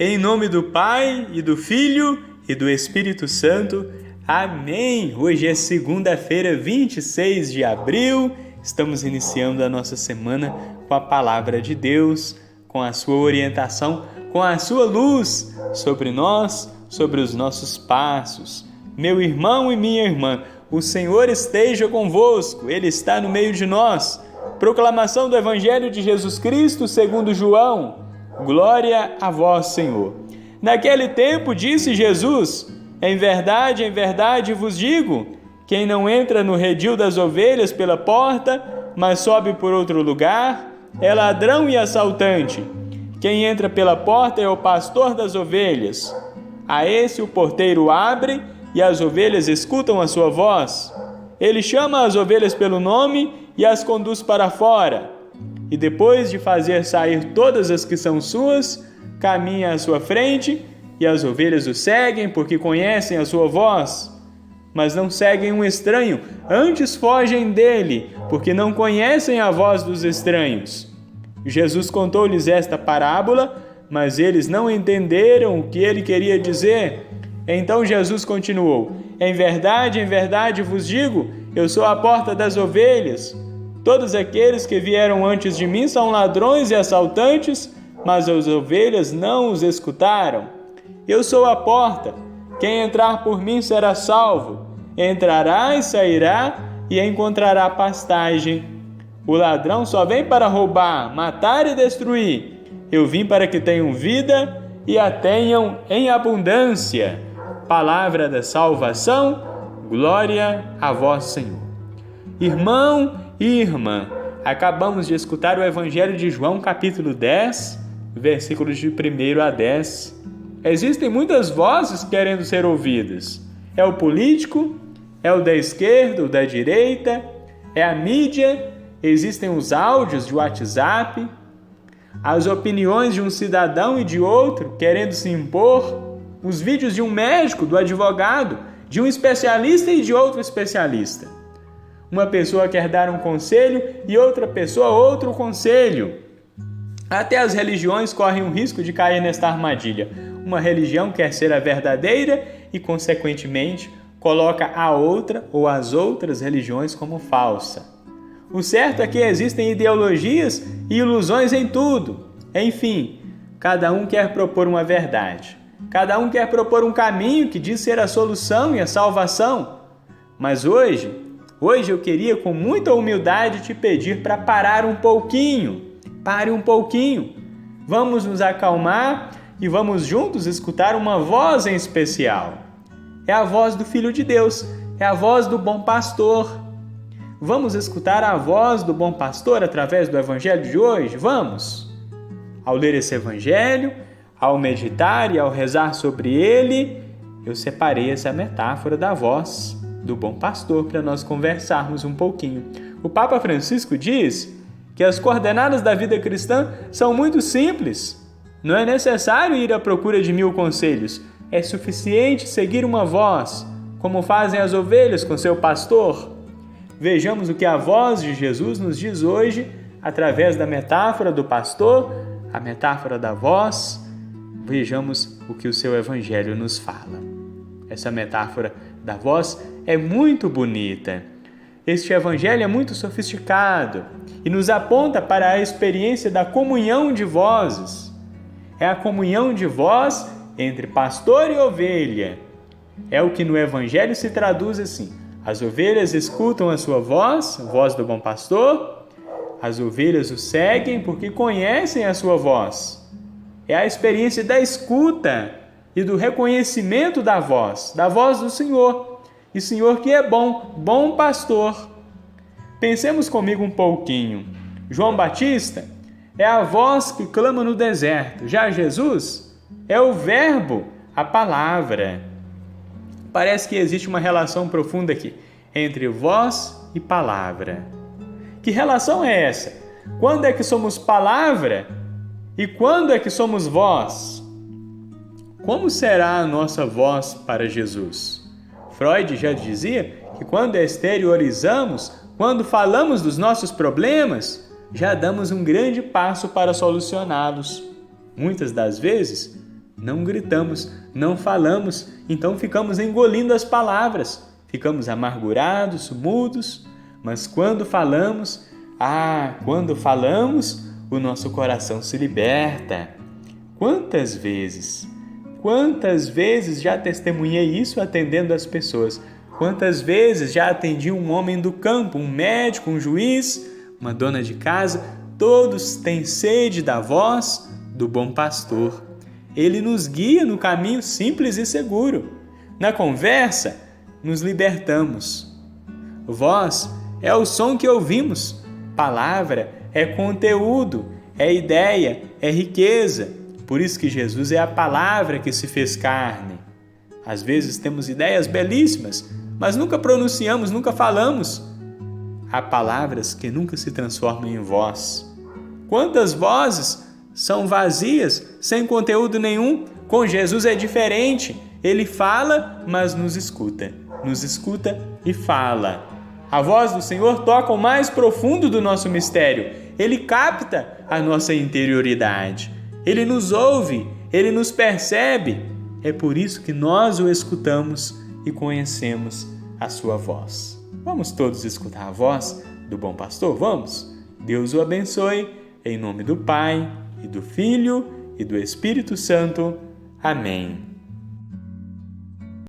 Em nome do Pai, e do Filho, e do Espírito Santo. Amém! Hoje é segunda-feira, 26 de abril. Estamos iniciando a nossa semana com a Palavra de Deus, com a sua orientação, com a sua luz sobre nós, sobre os nossos passos. Meu irmão e minha irmã, o Senhor esteja convosco, Ele está no meio de nós. Proclamação do Evangelho de Jesus Cristo segundo João. Glória a vós, Senhor. Naquele tempo disse Jesus: em verdade vos digo, quem não entra no redil das ovelhas pela porta, mas sobe por outro lugar, é ladrão e assaltante. Quem entra pela porta é o pastor das ovelhas. A esse o porteiro abre e as ovelhas escutam a sua voz. Ele chama as ovelhas pelo nome e as conduz para fora. E depois de fazer sair todas as que são suas, caminha à sua frente e as ovelhas o seguem porque conhecem a sua voz. Mas não seguem um estranho, antes fogem dele, porque não conhecem a voz dos estranhos. Jesus contou-lhes esta parábola, mas eles não entenderam o que ele queria dizer. Então Jesus continuou: em verdade vos digo, eu sou a porta das ovelhas. Todos aqueles que vieram antes de mim são ladrões e assaltantes, mas as ovelhas não os escutaram. Eu sou a porta. Quem entrar por mim será salvo. Entrará e sairá e encontrará pastagem. O ladrão só vem para roubar, matar e destruir. Eu vim para que tenham vida e a tenham em abundância. Palavra da salvação, glória a vós, Senhor. Irmão e irmã, acabamos de escutar o Evangelho de João, capítulo 10, versículos de 1 a 10. Existem muitas vozes querendo ser ouvidas. É o político, é o da esquerda, o da direita, é a mídia, existem os áudios de WhatsApp, as opiniões de um cidadão e de outro querendo se impor, os vídeos de um médico, do advogado, de um especialista e de outro especialista. Uma pessoa quer dar um conselho e outra pessoa outro conselho. Até as religiões correm o risco de cair nesta armadilha. Uma religião quer ser a verdadeira e, consequentemente, coloca a outra ou as outras religiões como falsa. O certo é que existem ideologias e ilusões em tudo. Enfim, cada um quer propor uma verdade. Cada um quer propor um caminho que diz ser a solução e a salvação. Mas hoje eu queria com muita humildade te pedir para parar um pouquinho. Pare um pouquinho. Vamos nos acalmar e vamos juntos escutar uma voz em especial. É a voz do Filho de Deus, é a voz do bom pastor. Vamos escutar a voz do bom pastor através do Evangelho de hoje? Vamos! Ao ler esse Evangelho, ao meditar e ao rezar sobre ele, eu separei essa metáfora da voz do bom pastor para nós conversarmos um pouquinho. O Papa Francisco diz que as coordenadas da vida cristã são muito simples. Não é necessário ir à procura de 1000 conselhos. É suficiente seguir uma voz, como fazem as ovelhas com seu pastor. Vejamos o que a voz de Jesus nos diz hoje, através da metáfora do pastor, a metáfora da voz. Vejamos o que o seu Evangelho nos fala. Essa metáfora da voz é muito bonita. Este Evangelho é muito sofisticado e nos aponta para a experiência da comunhão de vozes. É a comunhão de voz entre pastor e ovelha. É o que no Evangelho se traduz assim: as ovelhas escutam a sua voz, a voz do bom pastor, as ovelhas o seguem porque conhecem a sua voz. É a experiência da escuta e do reconhecimento da voz do Senhor. E Senhor que é bom, bom pastor. Pensemos comigo um pouquinho. João Batista é a voz que clama no deserto. Já Jesus é o verbo, a palavra. Parece que existe uma relação profunda aqui entre voz e palavra. Que relação é essa? Quando é que somos palavra e quando é que somos voz? Como será a nossa voz para Jesus? Freud já dizia que quando exteriorizamos, quando falamos dos nossos problemas, já damos um grande passo para solucioná-los. Muitas das vezes, não gritamos, não falamos, então ficamos engolindo as palavras, ficamos amargurados, mudos, mas quando falamos, o nosso coração se liberta. Quantas vezes já testemunhei isso atendendo as pessoas? Quantas vezes já atendi um homem do campo, um médico, um juiz, uma dona de casa? Todos têm sede da voz do bom pastor. Ele nos guia no caminho simples e seguro. Na conversa, nos libertamos. Voz é o som que ouvimos. Palavra é conteúdo, é ideia, é riqueza. Por isso que Jesus é a palavra que se fez carne. Às vezes temos ideias belíssimas, mas nunca pronunciamos, nunca falamos. Há palavras que nunca se transformam em voz. Quantas vozes são vazias, sem conteúdo nenhum? Com Jesus é diferente. Ele fala, mas nos escuta e fala. A voz do Senhor toca o mais profundo do nosso mistério. Ele capta a nossa interioridade. Ele nos ouve, Ele nos percebe. É por isso que nós o escutamos e conhecemos a sua voz. Vamos todos escutar a voz do bom pastor? Vamos? Deus o abençoe, em nome do Pai, e do Filho, e do Espírito Santo. Amém.